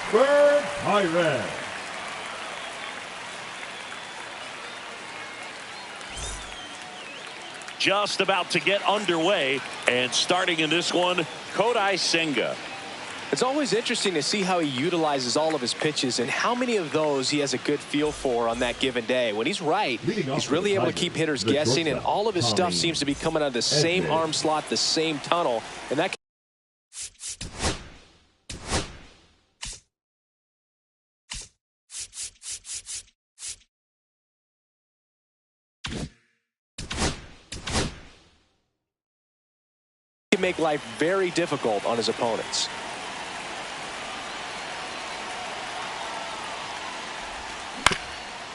Pittsburgh Pirates. Just about to get underway, and starting in this one, Kodai Senga. It's always interesting to see how he utilizes all of his pitches and how many of those he has a good feel for on that given day. When he's right, he's really able to keep hitters guessing, and all of his stuff seems to be coming out of the same arm slot, the same tunnel, and that can make life very difficult on his opponents.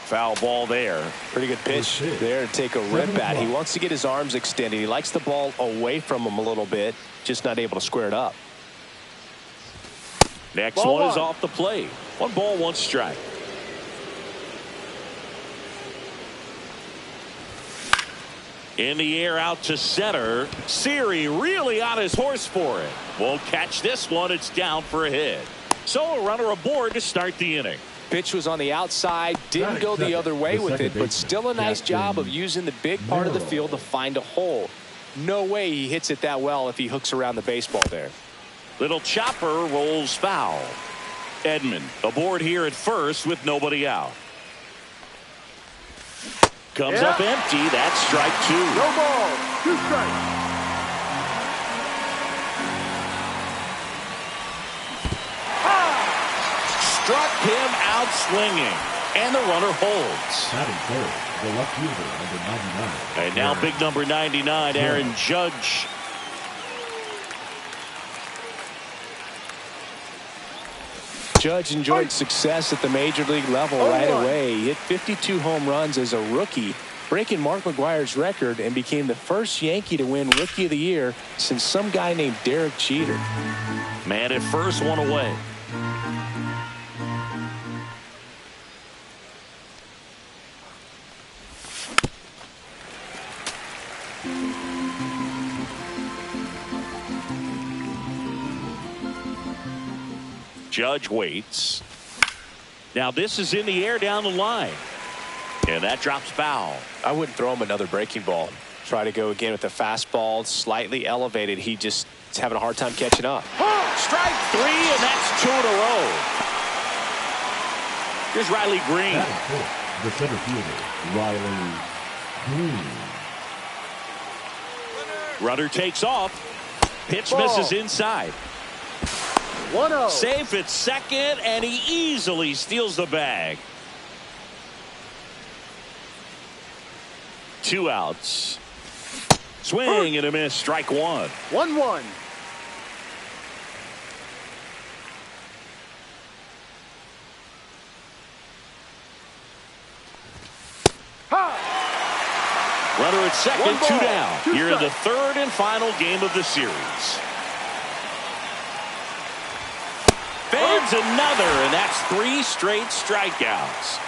Foul ball there. Pretty good pitch there to take a rip at. He wants to get his arms extended. He likes the ball away from him a little bit, just not able to square it up. Next one is off the plate. 1 ball, 1 strike. In the air out to center. Siri really on his horse for it. Won't catch this one. It's down for a hit. So a runner aboard to start the inning. Pitch was on the outside, didn't go the other way with it, but still a nice job of using the big part of the field to find a hole. No way he hits it that well if he hooks around the baseball there. Little chopper rolls foul. Edman aboard here at first with nobody out. Comes up empty. That's strike 2. No ball, 2 strikes. Struck him out swinging, and the runner holds. Batting third, the left fielder, number 99. And now big number 99, Aaron Judge. Judge enjoyed success at the major league level right away. He hit 52 home runs as a rookie, breaking Mark McGwire's record, and became the first Yankee to win Rookie of the Year since some guy named Derek Jeter. Man at first, 1 away. Judge waits. Now this is in the air down the line. And that drops foul. I wouldn't throw him another breaking ball. Try to go again with the fastball, slightly elevated. He just is having a hard time catching up. Strike 3, and that's 2 in a row. Here's Riley Green. The center fielder, Riley Green. Runner takes off. Pitch misses inside. 1-0. Safe at second, and he easily steals the bag. 2 outs. Swing and a miss. Strike 1. 1-1. Runner at second, 1 ball, 2 down. 2 Here in the strikes. 3rd and final game of the series. Fans another, and that's 3 straight strikeouts.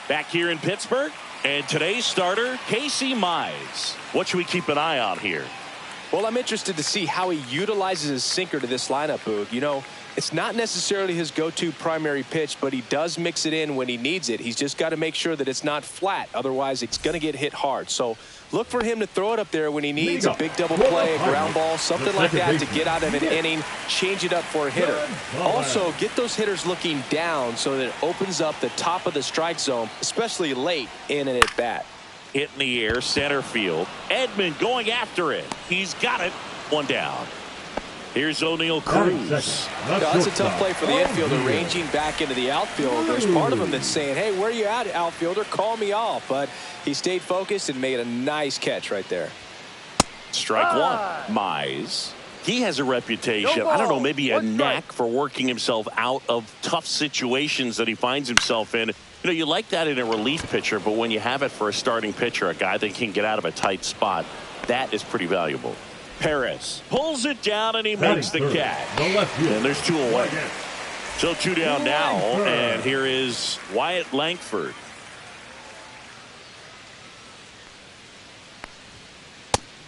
Back here in Pittsburgh, and today's starter, Casey Mize. What should we keep an eye on here? Well, I'm interested to see how he utilizes his sinker to this lineup, Boog. You know, it's not necessarily his go-to primary pitch, but he does mix it in when he needs it. He's just got to make sure that it's not flat. Otherwise, it's going to get hit hard. So look for him to throw it up there when he needs a big double play, a ground ball, something like that to get out of an inning, change it up for a hitter. Also, get those hitters looking down so that it opens up the top of the strike zone, especially late in an at-bat. Hit in the air, center field. Edman going after it. He's got it. 1 down. Here's O'Neal Cruz. That's a tough play for the infielder, ranging back into the outfield. There's part of him that's saying, hey, where are you at, outfielder? Call me off. But he stayed focused and made a nice catch right there. Strike 1. Mize. He has a reputation, I don't know, maybe a knack for working himself out of tough situations that he finds himself in. You know, you like that in a relief pitcher, but when you have it for a starting pitcher, a guy that can get out of a tight spot, that is pretty valuable. Perez pulls it down, and he makes the catch. And there's 2 away. So 2 down now, and here is Wyatt Langford.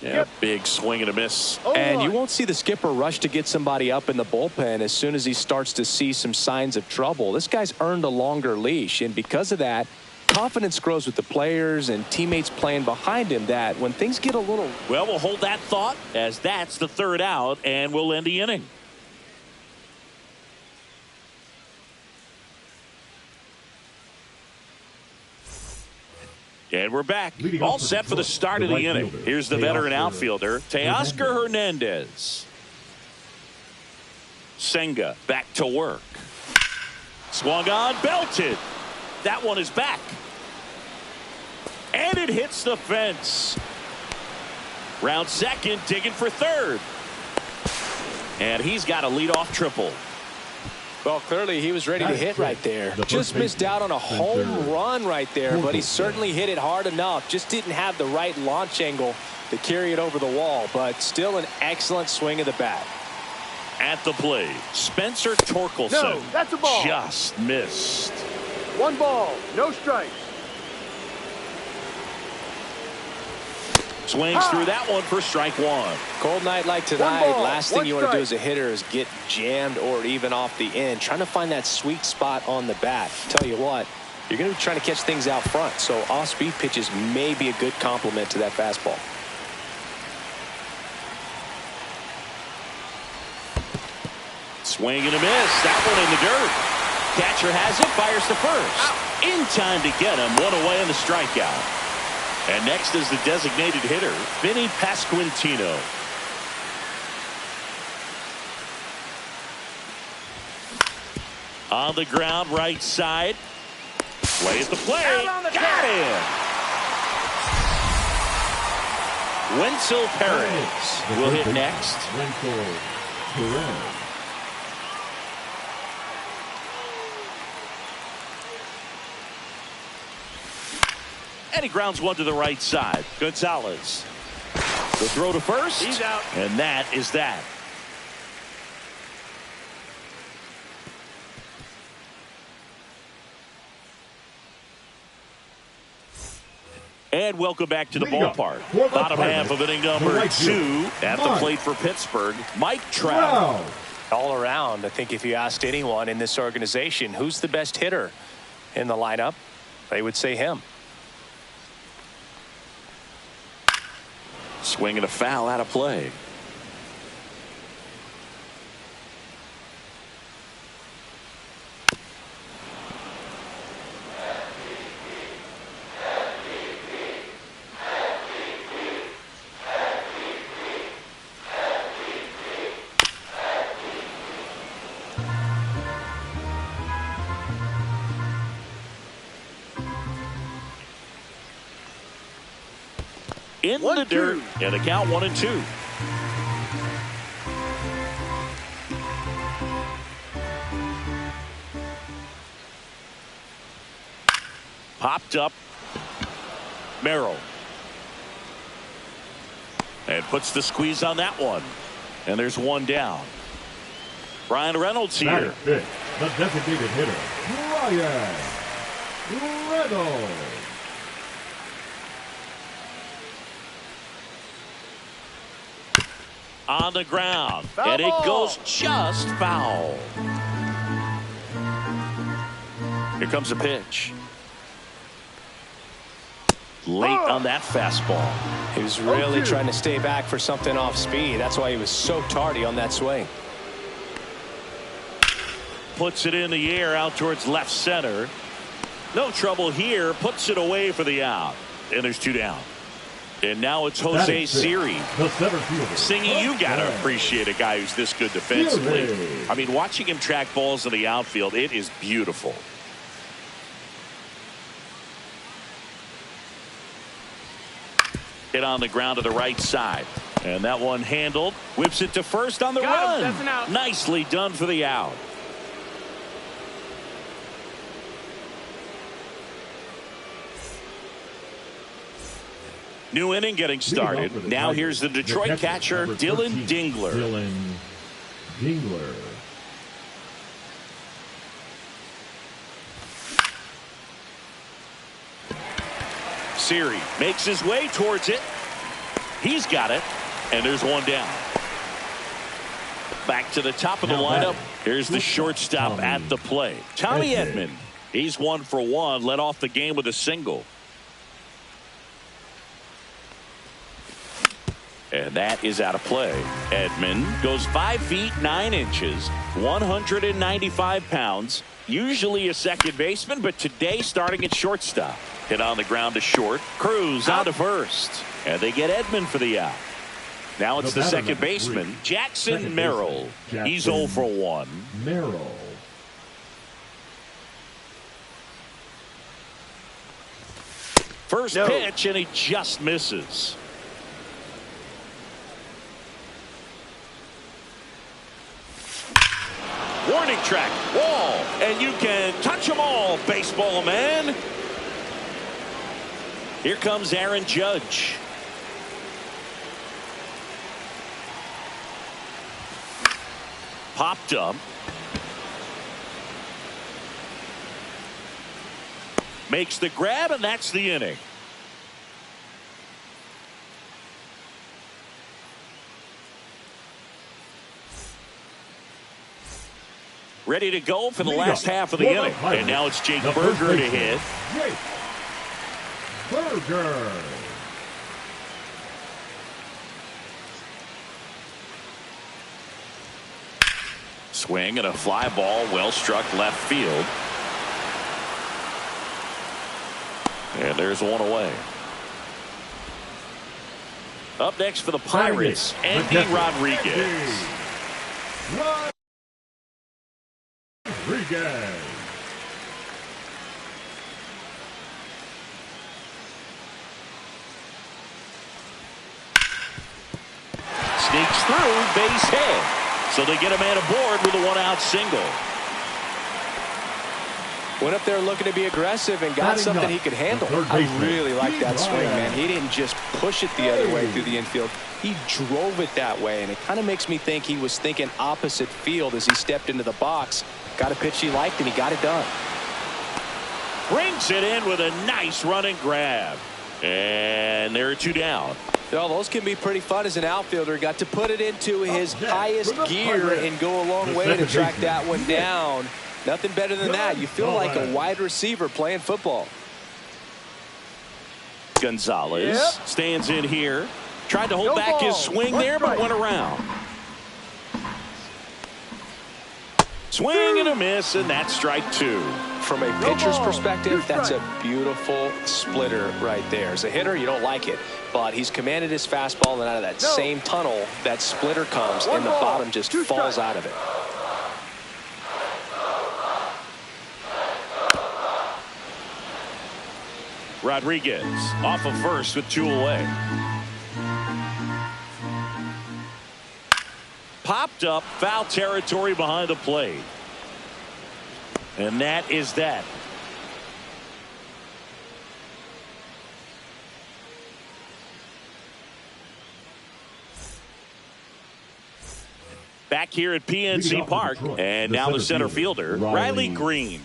Yeah, big swing and a miss. And you won't see the skipper rush to get somebody up in the bullpen as soon as he starts to see some signs of trouble. This guy's earned a longer leash, and because of that, confidence grows with the players and teammates playing behind him, that when things get a little... Well, we'll hold that thought as that's the third out, and we'll end the inning. And we're back. All set for the start of the inning. Here's the veteran outfielder, Teoscar Hernandez. Senga back to work. Swung on, belted. That one is back. And it hits the fence. Round second, digging for third. And he's got a leadoff triple. Well, clearly he was ready to hit right there. Just missed out on a home run right there, but he certainly hit it hard enough. Just didn't have the right launch angle to carry it over the wall, but still an excellent swing of the bat. At the plate, Spencer Torkelson. No, that's a ball. Just missed. 1 ball, no strikes. Swings through that one for strike one. Cold night like tonight, last thing you want to do as a hitter is get jammed or even off the end. Trying to find that sweet spot on the bat. Tell you what, you're going to be trying to catch things out front, so off-speed pitches may be a good complement to that fastball. Swing and a miss. That one in the dirt. Catcher has it, fires to first. In time to get him. One away on the strikeout. And next is the designated hitter, Vinny Pasquantino. On the ground, right side. Plays the play. Got him. Wenzel Perez will hit next. Wenzel Perez. And he grounds one to the right side. Gonzalez. The throw to first. He's out. And that is that. And welcome back to the ballpark. Bottom half of inning number 2 at the plate for Pittsburgh, Mike Trout. All around, I think if you asked anyone in this organization who's the best hitter in the lineup, they would say him. Swing and a foul out of play. In the dirt, and the count 1-2. Popped up. Merrill. And puts the squeeze on that one. And there's one down. Brian Reynolds here. The designated hitter, Brian Reynolds. On the ground, and it goes just foul. Here comes a pitch. Late on that fastball. He was really trying to stay back for something off speed. That's why he was so tardy on that swing. Puts it in the air out towards left center. No trouble here. Puts it away for the out. And there's 2 down. And now it's Jose Siri. Singing, you got to appreciate a guy who's this good defensively. I mean, watching him track balls in the outfield, it is beautiful. Hit on the ground to the right side. And that one handled. Whips it to first on the run. That's an out. Nicely done for the out. New inning getting started. Now here's the Detroit catcher, Dylan Dingler. Siri makes his way towards it. He's got it, and there's one down. Back to the top of the lineup. Here's the shortstop at the plate. Tommy Edman. He's 1 for 1. Led off the game with a single. And that is out of play. Edman goes 5 feet 9 inches, 195 pounds. Usually a second baseman, but today starting at shortstop. Hit on the ground to short. Cruz out to first. And they get Edman for the out. Now it's the second baseman, Jackson Merrill. He's 0 for 1. Merrill. First pitch, and he just misses. Warning track, wall, and you can touch them all, baseball man. Here comes Aaron Judge. Popped up. Makes the grab, and that's the inning. Ready to go for the last half of the inning. And now it's Jake Berger to hit. Jake Berger. Swing and a fly ball, well struck left field. And there's one away. Up next for the Pirates, Andy Rodriguez. Rodriguez. Sneaks through, base hit. So they get a man aboard with a 1-out single. Went up there looking to be aggressive and got something he could handle. I really like that swing, man. He didn't just push it the other way through the infield. He drove it that way, and it kind of makes me think he was thinking opposite field as he stepped into the box. Got a pitch he liked, and he got it done. Brings it in with a nice running grab. And there are 2 down. Well, those can be pretty fun as an outfielder. Got to put it into his highest gear and go a long way to track that one down. Nothing better than that. You feel like a wide receiver playing football. Gonzalez stands in here. Tried to hold back his swing there, but went around. Swing and a miss, and that's strike 2. From a pitcher's perspective, that's a beautiful splitter right there. As a hitter, you don't like it, but he's commanded his fastball, and out of that same tunnel, that splitter comes, and the bottom just falls out of it. Rodriguez off of first with 2 away. Popped up, foul territory behind the plate. And that is that. Back here at PNC Park, and now the center fielder, Riley Green.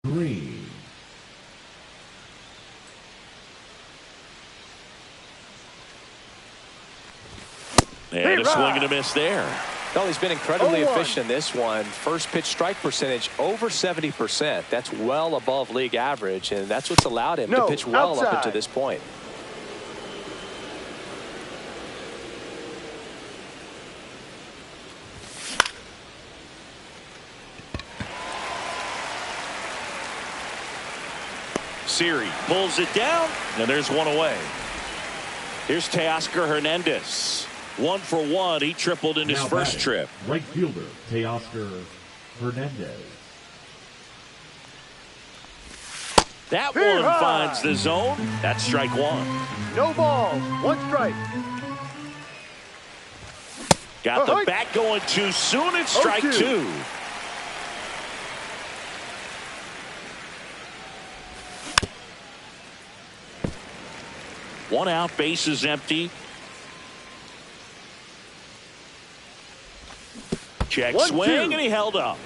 Green. And a swing and a miss there. Well, he's been incredibly efficient in this one. First pitch strike percentage over 70%. That's well above league average, and that's what's allowed him to pitch well up until this point. Siri pulls it down, and there's one away. Here's Teoscar Hernandez. 1 for 1. He tripled in his first trip. Right fielder, Teoscar Hernandez. That one finds the zone. That's strike 1. No balls. 1 strike. Got the bat going too soon. It's strike 2. 1 out, bases empty. Check swing, and he held up.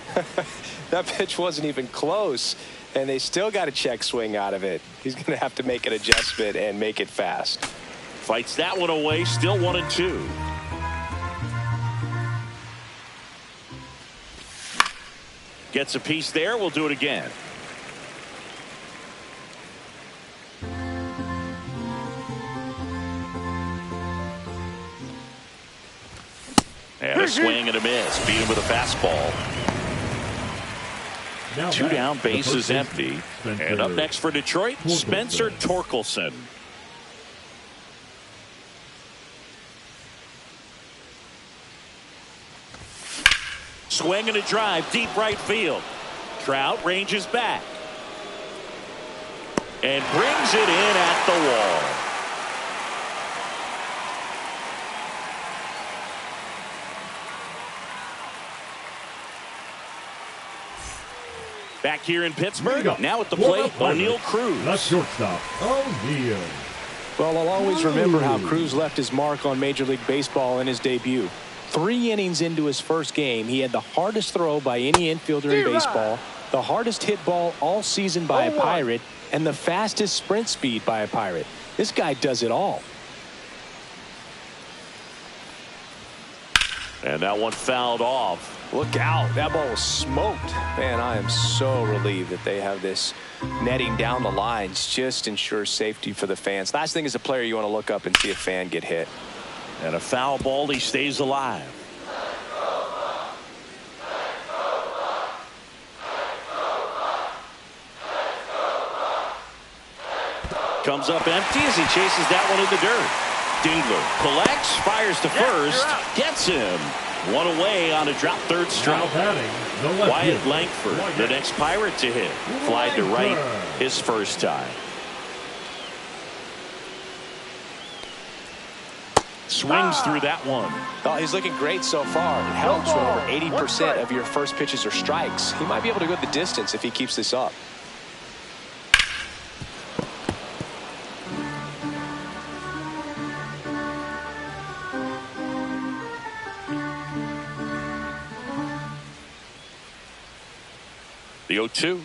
That pitch wasn't even close, and they still got a check swing out of it. He's going to have to make an adjustment and make it fast. Fights that one away, still 1-2. Gets a piece there. We'll do it again. And a swing and a miss. Beat him with a fastball. Now 2 down, the bases first empty. Spencer And up next for Detroit, Spencer Torkelson. Swing and a drive, deep right field. Trout ranges back. And brings it in at the wall. Back here in Pittsburgh, now at the plate, O'Neal Cruz. The shortstop, O'Neal. Well, I'll always remember how Cruz left his mark on Major League Baseball in his debut. 3 innings into his first game, he had the hardest throw by any infielder in baseball, the hardest hit ball all season by a Pirate, and the fastest sprint speed by a Pirate. This guy does it all. And that one fouled off. Look out. That ball was smoked. Man, I am so relieved that they have this netting down the lines. Just ensures safety for the fans. Last thing as a player, you want to look up and see a fan get hit. And a foul ball, he stays alive. Comes up empty as he chases that one in the dirt. Dingler collects, fires to first, gets him. 1 away on a drop third strike. Wyatt Langford, the next Pirate to hit. Fly to right his first time. Swings through that one. Oh, he's looking great so far. It helps when over 80% of your first pitches are strikes. He might be able to go the distance if he keeps this up. The 0-2.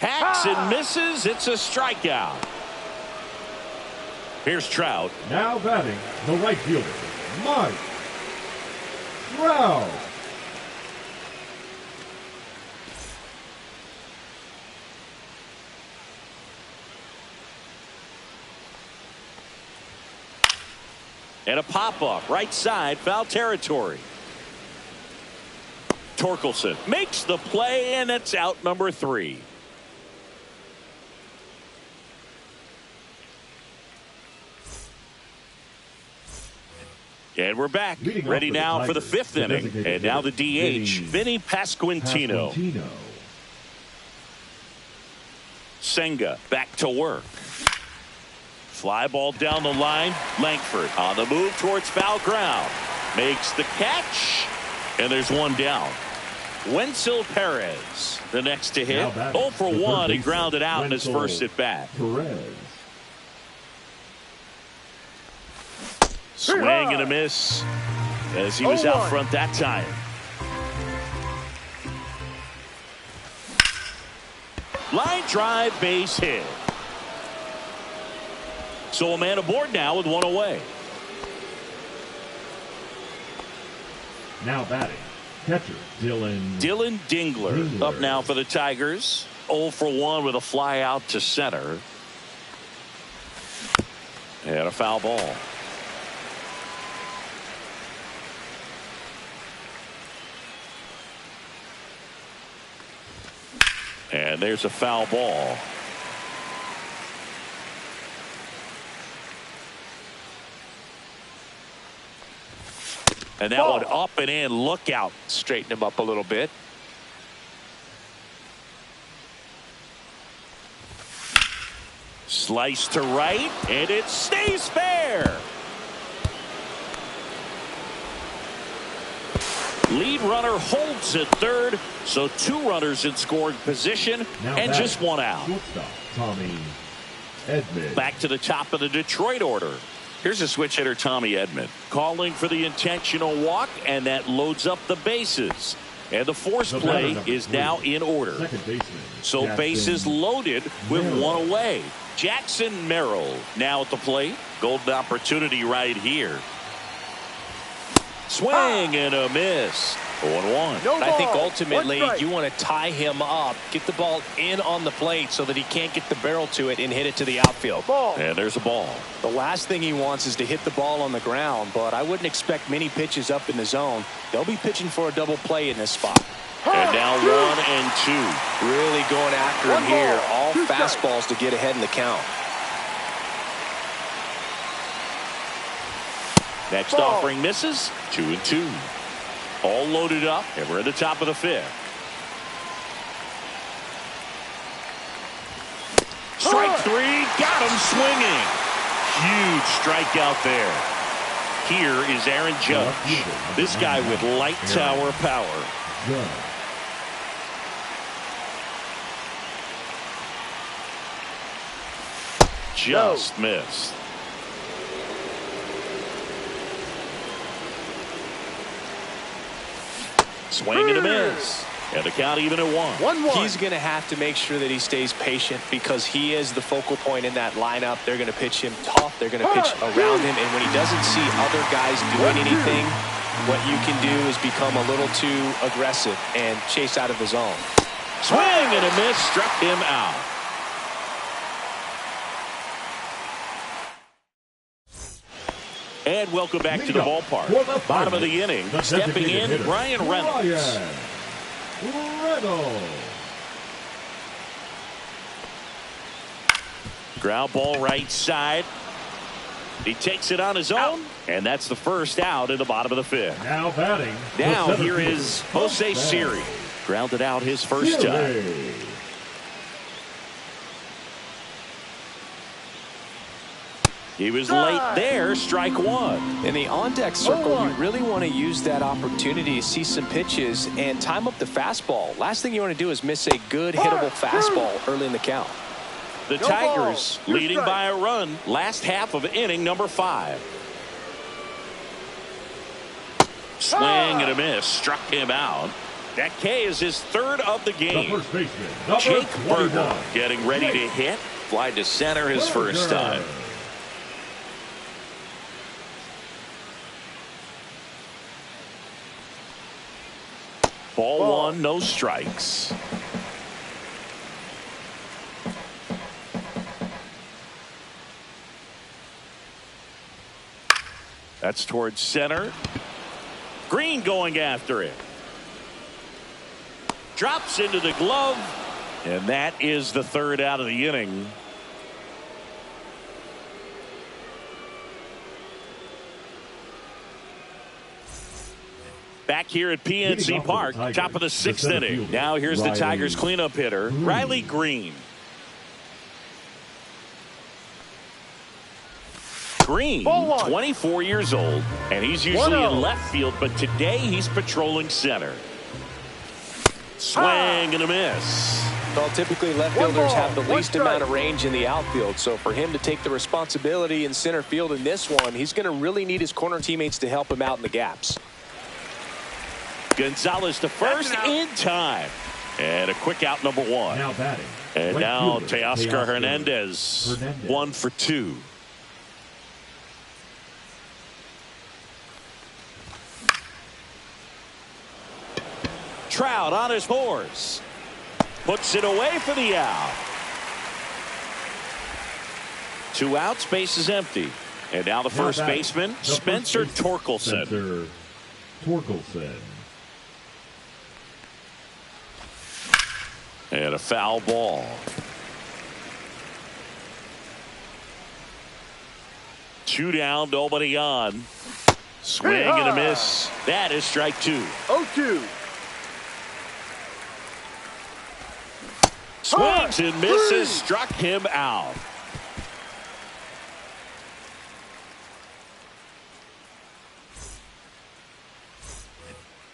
Hacks and misses. It's a strikeout. Here's Trout. Now batting, the right fielder, Mike Trout. And a pop-up, right side, foul territory. Torkelson makes the play, and it's out number 3. And we're back, ready now for the 5th inning. And now the DH, Vinny Pasquantino. Senga back to work. Fly ball down the line. Langford on the move towards foul ground. Makes the catch, and there's 1 down. Wenzel Perez, the next to hit. 0 for 1. He grounded out in his first at bat. Swing and a miss as he was out front that time. Line drive, base hit. So a man aboard now with 1 away. Now batting, catcher Dylan Dingler up now for the Tigers. 0 for 1 with a fly out to center. And a foul ball. And there's a foul ball. And that one up and in. Look out. Straighten him up a little bit. Slice to right, and it stays fair. Lead runner holds at third, so 2 runners in scoring position, and just 1 out. Tommy Edmund. Back to the top of the Detroit order. Here's a switch hitter, Tommy Edman, calling for the intentional walk, and that loads up the bases. And the force play is now in order. Second baseman. So Jackson bases loaded with Merrill. one away. Jackson Merrill now at the plate. Golden opportunity right here. Swing and a miss. 0-1. No I think ball. ultimately One strike. you want to tie him up, get the ball in on the plate so that he can't get the barrel to it and hit it to the outfield. Ball. And there's a ball. The last thing he wants is to hit the ball on the ground, but I wouldn't expect many pitches up in the zone. They'll be pitching for a double play in this spot. And now 1-2. Really going after him One here. ball. All Two strikes. fastballs to get ahead in the count. Next Ball. offering misses. 2-2. All loaded up, and we're at the top of the fifth. Strike three, got him swinging. Huge strikeout there. Here is Aaron Judge. This guy with light tower power. Judge. Just missed. Swing and a miss. And the count even at 1. 1-1. He's going to have to make sure that he stays patient because he is the focal point in that lineup. They're going to pitch him tough. They're going to pitch around him. And when he doesn't see other guys doing anything, what you can do is become a little too aggressive and chase out of the zone. Swing and a miss, struck him out. And welcome back to the ballpark. Bottom of the inning, stepping in, Brian Reynolds. Ground ball right side. He takes it on his own, and that's the first out in the bottom of the fifth. Now batting. Now here is Jose Siri. Grounded out his first time. He was late there, strike one. In the on-deck circle, you really want to use that opportunity to see some pitches and time up the fastball. Last thing you want to do is miss a good hittable fastball early in the count. The No Tigers ball. leading by a run, last half of inning number 5. Swing and a miss, struck him out. That K is his third of the The game. first baseman, number Jake 21. Burger getting ready to hit. Fly to center his first time. Ball one, no strikes. That's towards center. Green going after it. Drops into the glove. And that is the third out of the inning. Back here at PNC Park, top of the 6th inning. Now here's the Tigers cleanup hitter, Riley Green. Green, 24 years old, and he's usually in left field, but today he's patrolling center. Swing and a miss. Well, typically left fielders have the least amount of range in the outfield, so for him to take the responsibility in center field in this one, he's going to really need his corner teammates to help him out in the gaps. Gonzalez to first in time. And a quick out, number 1. Now batting. And Right now fielder, Teoscar Hernandez, 1 for 2. Trout on his horse. Puts it away for the out. 2 outs, base is empty. And now the first baseman, Spencer Torkelson. Spencer Torkelson. And a foul ball. Two down, nobody on. Swing and a miss. That is strike 2. 0-2. Swings and misses, struck him out.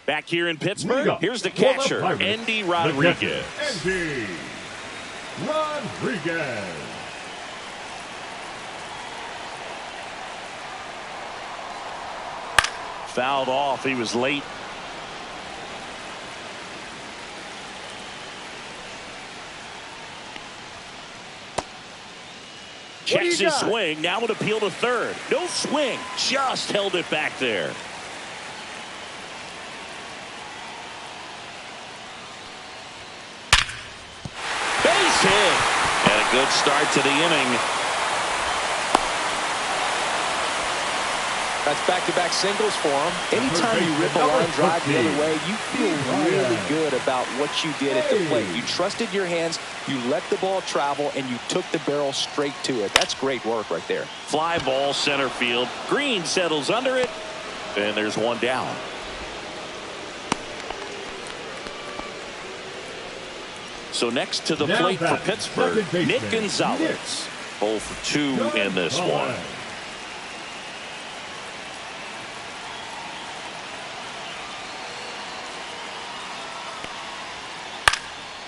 Back here in Pittsburgh, here's the catcher, Andy Rodriguez. Andy Rodriguez. fouled off. He was late. Checks his swing. Now an appeal to third. No swing. Just held it back there. Base hit. And a good start to the inning. That's back-to-back singles for him. Anytime you rip a line drive the other way, you feel really good about what you did at the plate. You trusted your hands, you let the ball travel, and you took the barrel straight to it. That's great work right there. Fly ball center field. Green settles under it, and there's one down. So next to the plate for Pittsburgh, Nick Gonzalez. 0 for 2 in this one.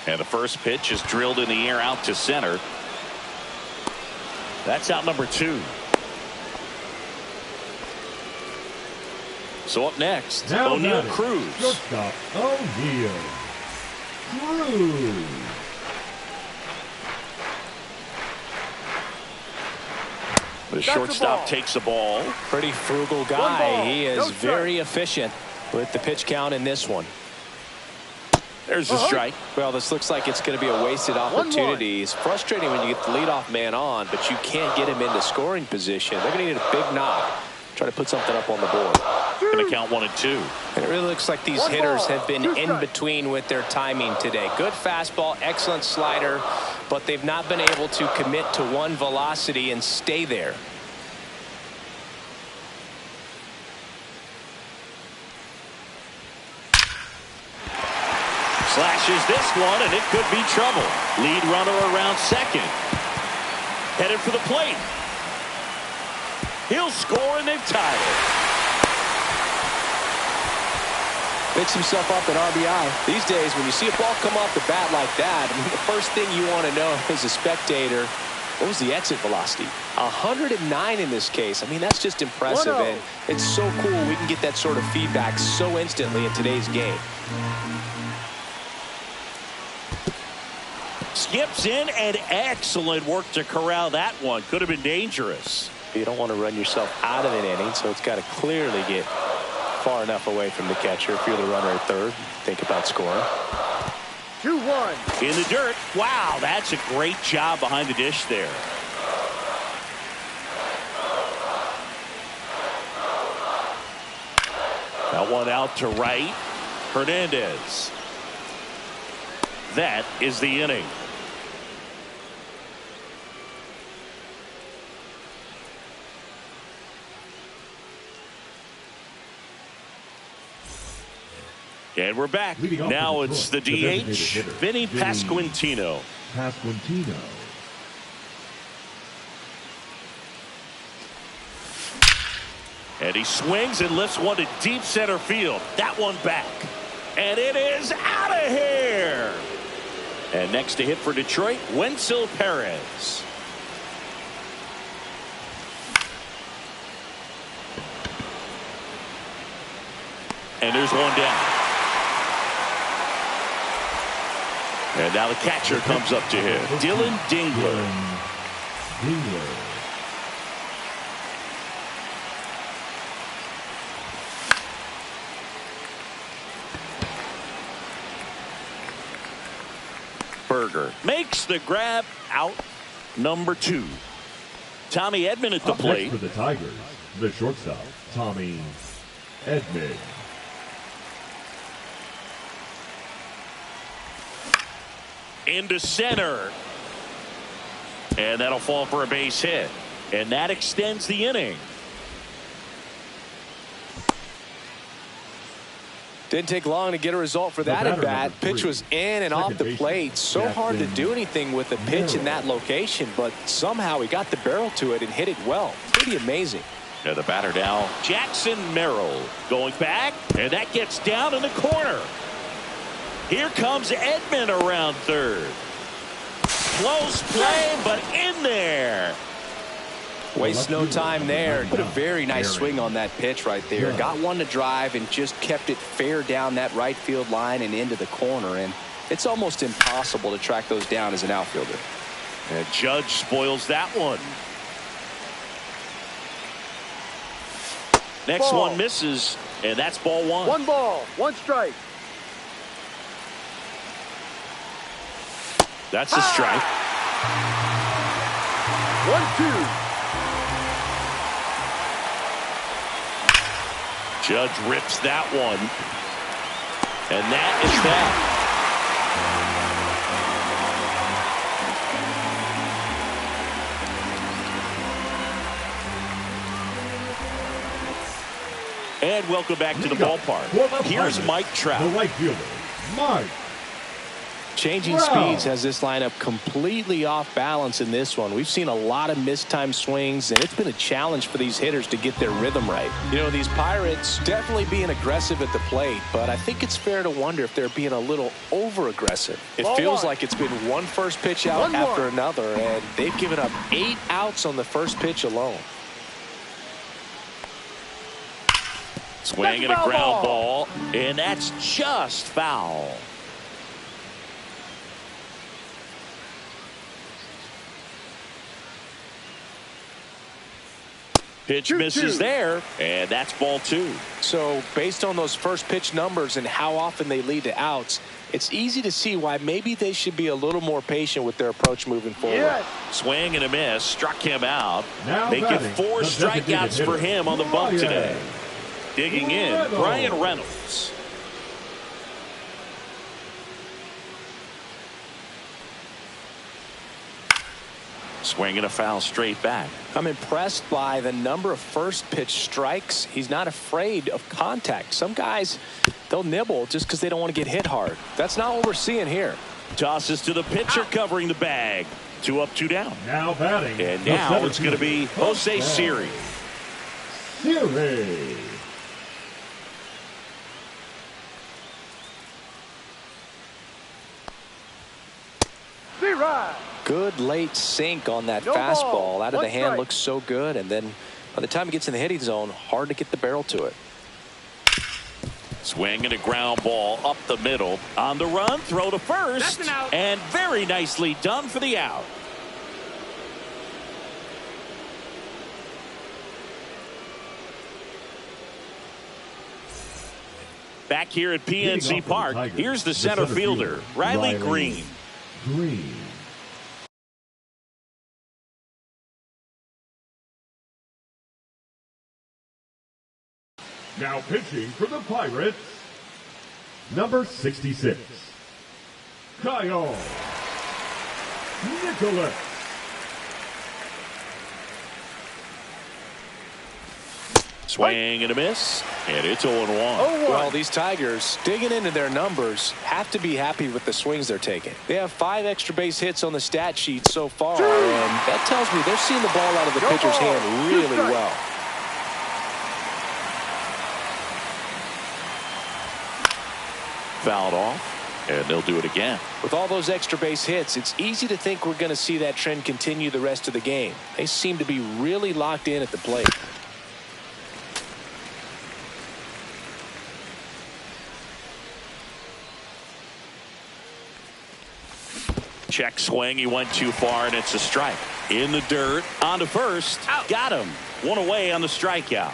And the first pitch is drilled in the air out to center. That's out number 2. So up next, O'Neal Cruz. Shortstop, O'Neal Cruz. The shortstop takes the ball. Pretty frugal guy. He is very efficient with the pitch count in this one. There's a strike. Well, this looks like it's going to be a wasted opportunity. It's frustrating when you get the leadoff man on, but you can't get him into scoring position. They're going to need a big knock. Try to put something up on the board. Going to count 1 and 2. And it really looks like these hitters have been in between with their timing today. Good fastball, excellent slider, but they've not been able to commit to one velocity and stay there. Slashes this one, and it could be trouble. Lead runner around second. Headed for the plate. He'll score, and they've tied it. Picks himself up an RBI. These days, when you see a ball come off the bat like that, I mean, the first thing you want to know as a spectator, what was the exit velocity? 109 in this case. I mean, that's just impressive, and it's so cool we can get that sort of feedback so instantly in today's game. Skips in, and excellent work to corral that one. Could have been dangerous. You don't want to run yourself out of an inning, so it's got to clearly get far enough away from the catcher. If you're the runner at third, think about scoring. 2-1. In the dirt. Wow, that's a great job behind the dish there. That one out to right. Hernandez. That is the inning. And we're back. Now it's the DH, Vinny Pasquantino. And he swings and lifts one to deep center field. That one back. And it is out of here. And next to hit for Detroit, Wenzel Perez. And there's one down. And now the catcher comes up to him. Dylan Dingler. Berger makes the grab, out number 2. Tommy Edman at the plate. For the Tigers, the shortstop, Tommy Edman. Into center. And that'll fall for a base hit. And that extends the inning. Didn't take long to get a result for that at bat. Pitch was in and off the plate. So hard to do anything with a pitch in that location, but somehow he got the barrel to it and hit it well. Pretty amazing. Now the batter now, Jackson Merrill, going back, and that gets down in the corner. Here comes Edman around third. Close play, but in there. Waste no time there. Put a very nice swing on that pitch right there. Got one to drive and just kept it fair down that right field line and into the corner. And it's almost impossible to track those down as an outfielder. And Judge spoils that one. Next Ball. one misses, and that's ball one. 1 ball, 1 strike. That's a strike. 1-2. Judge rips that one. And that is that. And welcome back to the ballpark. Here's Mike Trout. The right fielder, Mike. Changing speeds has this lineup completely off balance in this one. We've seen a lot of mistimed swings, and it's been a challenge for these hitters to get their rhythm right. You know, these Pirates definitely being aggressive at the plate, but I think it's fair to wonder if they're being a little over-aggressive. It feels like it's been one first pitch out after another, and they've given up 8 outs on the first pitch alone. Swing and a ground ball, and that's just foul. Pitch misses there, and that's ball 2. So based on those first pitch numbers and how often they lead to outs, it's easy to see why maybe they should be a little more patient with their approach moving forward. Swing and a miss, struck him out. Now Make it 4 strikeouts for him on the bump today. Digging in, Brian Reynolds. Swing and a foul straight back. I'm impressed by the number of first pitch strikes. He's not afraid of contact. Some guys, they'll nibble just because they don't want to get hit hard. That's not what we're seeing here. Tosses to the pitcher covering the bag. 2 up, 2 down. Now batting. And now it's going to be Jose Siri. Siri. Good late sink on that fastball. Out of the hand looks so good, and then by the time it gets in the hitting zone, hard to get the barrel to it. Swing and a ground ball up the middle. On the run, throw to first. And very nicely done for the out. Back here at PNC Park, here's the center fielder, Riley Green. Now pitching for the Pirates, number 66, Kyle Nicholas. Swing and a miss, and it's 0-1. Well, these Tigers, digging into their numbers, have to be happy with the swings they're taking. They have 5 extra base hits on the stat sheet so far, and that tells me they're seeing the ball out of the pitcher's hand really well. Fouled off, and they'll do it again. With all those extra base hits, it's easy to think we're going to see that trend continue the rest of the game. They seem to be really locked in at the plate. Check swing, he went too far, and it's a strike. In the dirt, on to first, got him. 1 away on the strikeout.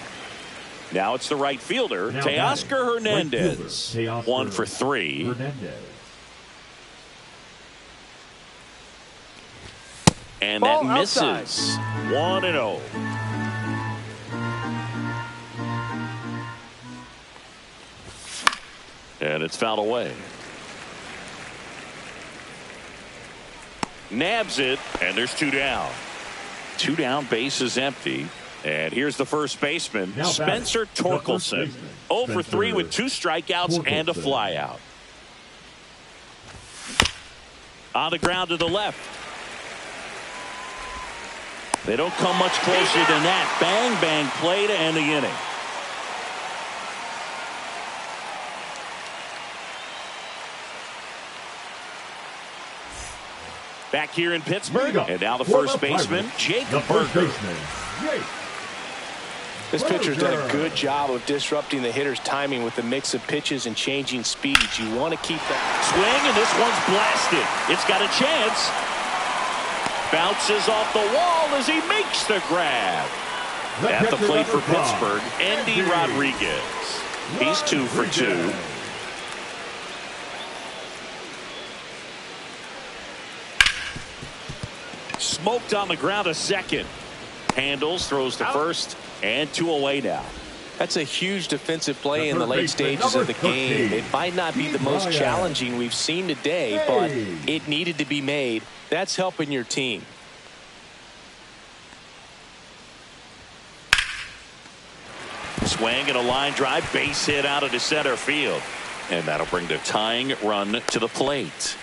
Now it's the right fielder, Teoscar Hernandez. 1 for 3. And that misses. 1-0. And it's fouled away. Nabs it, and there's 2 down. 2 down, base is empty. And here's the first baseman, Spencer Torkelson. 0 for 3 with 2 strikeouts and a flyout. On the ground to the left. They don't come much closer than that. Bang, bang play to end the inning. Back here in Pittsburgh. And now the For first the baseman, Pirates, Jake the first Burger. baseman, Jake. This pitcher's done a good job of disrupting the hitter's timing with the mix of pitches and changing speeds. You want to keep that Swing, and this one's blasted. It's got a chance. Bounces off the wall as he makes the grab. At the plate for Pittsburgh, Andy Rodriguez. He's 2 for 2. Smoked on the ground a second. Handles, throws to first, and 2 away now. That's a huge defensive play in the late stages of the game. It might not be the most challenging we've seen today, but it needed to be made. That's helping your team. Swing and a line drive, base hit out into center field. And that'll bring the tying run to the plate.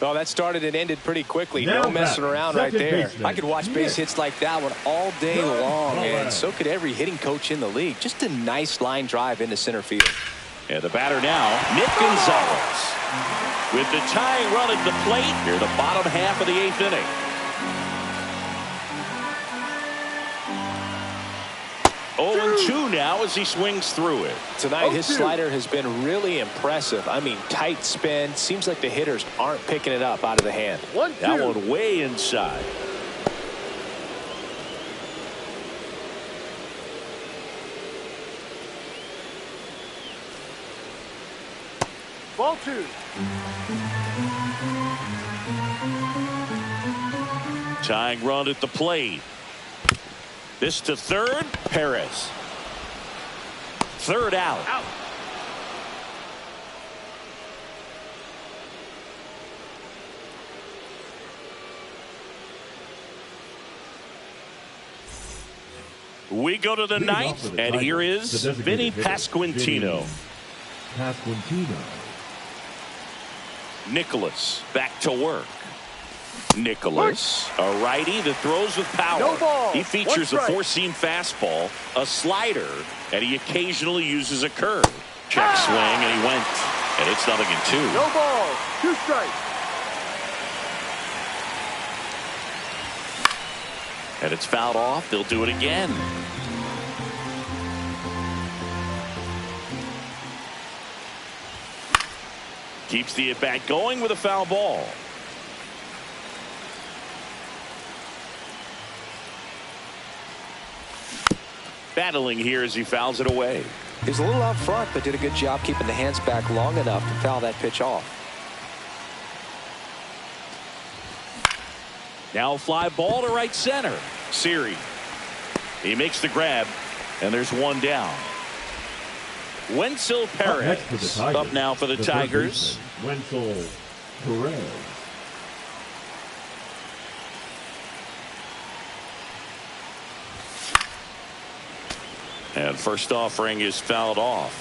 Well, that started and ended pretty quickly. Now No messing around right there. baseman. I could watch base hits like that one all day long, and so could every hitting coach in the league. Just a nice line drive into center field. And the batter now, Nick Gonzalez. With the tying run at the plate near the bottom half of the 8th inning. Oh, 2 now as he swings through it. Tonight, his slider has been really impressive. I mean, tight spin. Seems like the hitters aren't picking it up out of the hand. 1-2. That one way inside. Ball 2. Tying run at the plate. This to third. Perez. Third out. We go to the Leading off ninth, for the and Tigers, here the is designated Vinny hitter, Pasquantino. Pasquantino. Nicholas back to work. Nicholas, a righty that throws with power. No ball. He features a 1 strike. 4-seam fastball, a slider, and he occasionally uses a curve. Check swing, and he went. And it's 0-2. No ball. 2 strikes. And it's fouled off. They'll do it again. Keeps the at-bat going with a foul ball. Battling here as he fouls it away. He was a little out front, but did a good job keeping the hands back long enough to foul that pitch off. Now a fly ball to right center. Siri. He makes the grab, and there's 1 down. Wenzel Perez up now for the Tigers. Wenzel Perez. And first offering is fouled off.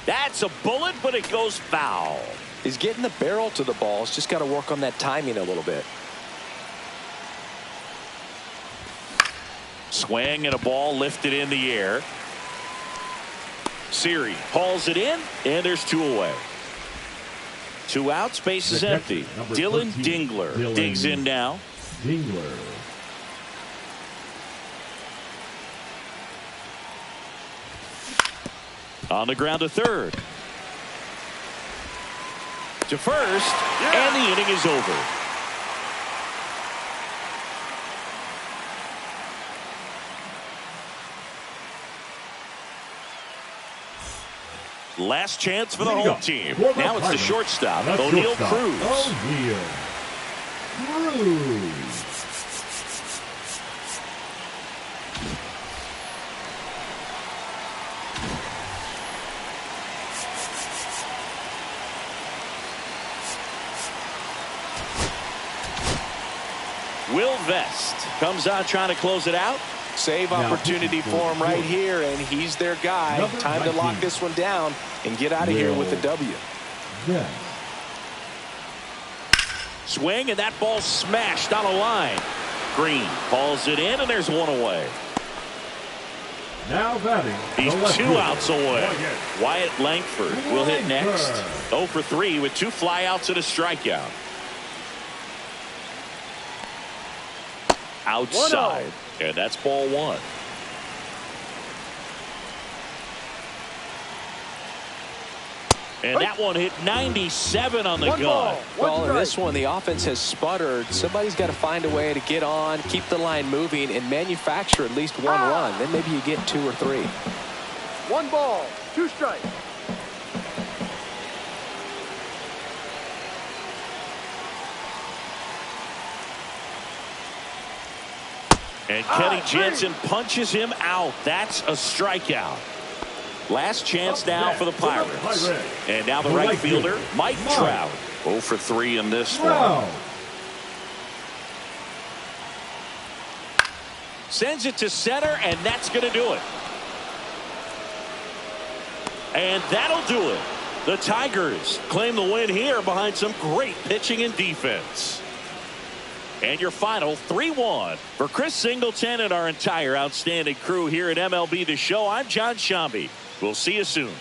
That's a bullet, but it goes foul. He's getting the barrel to the ball. He's just got to work on that timing a little bit. Swing and a ball lifted in the air. Siri hauls it in, and there's 2 away. 2 outs, base is empty. Dylan 13, Dingler digs in now. Dingler. On the ground to third. To first, and the inning is over. Last chance for the home team. Now it's the shortstop, O'Neal Cruz. O'Neal Cruz. Will Vest comes out trying to close it out. Save opportunity for him right here, and he's their guy. Number Time to lock 19. this one down and get out of here with the W. Yes. Swing, and that ball smashed on a line. Green calls it in, and there's 1 away. Now batting. He's the left 2 fielder, outs away. Wyatt Langford will hit next. 0 for 3 with 2 flyouts and a strikeout. Outside. And that's ball 1. And that one hit 97 on the gun. Well, in this one, the offense has sputtered. Somebody's got to find a way to get on, keep the line moving, and manufacture at least 1 run. Then maybe you get 2 or 3. 1 ball, 2 strikes. And Kenny Jensen punches him out. That's a strikeout. Last chance now for the Pirates. And now the right fielder, Mike Trout. 0 for 3 in this one. Sends it to center, and that's going to do it. And that'll do it. The Tigers claim the win here behind some great pitching and defense. And your final 3-1 for Chris Singleton and our entire outstanding crew here at MLB The Show. I'm John Shambi. We'll see you soon.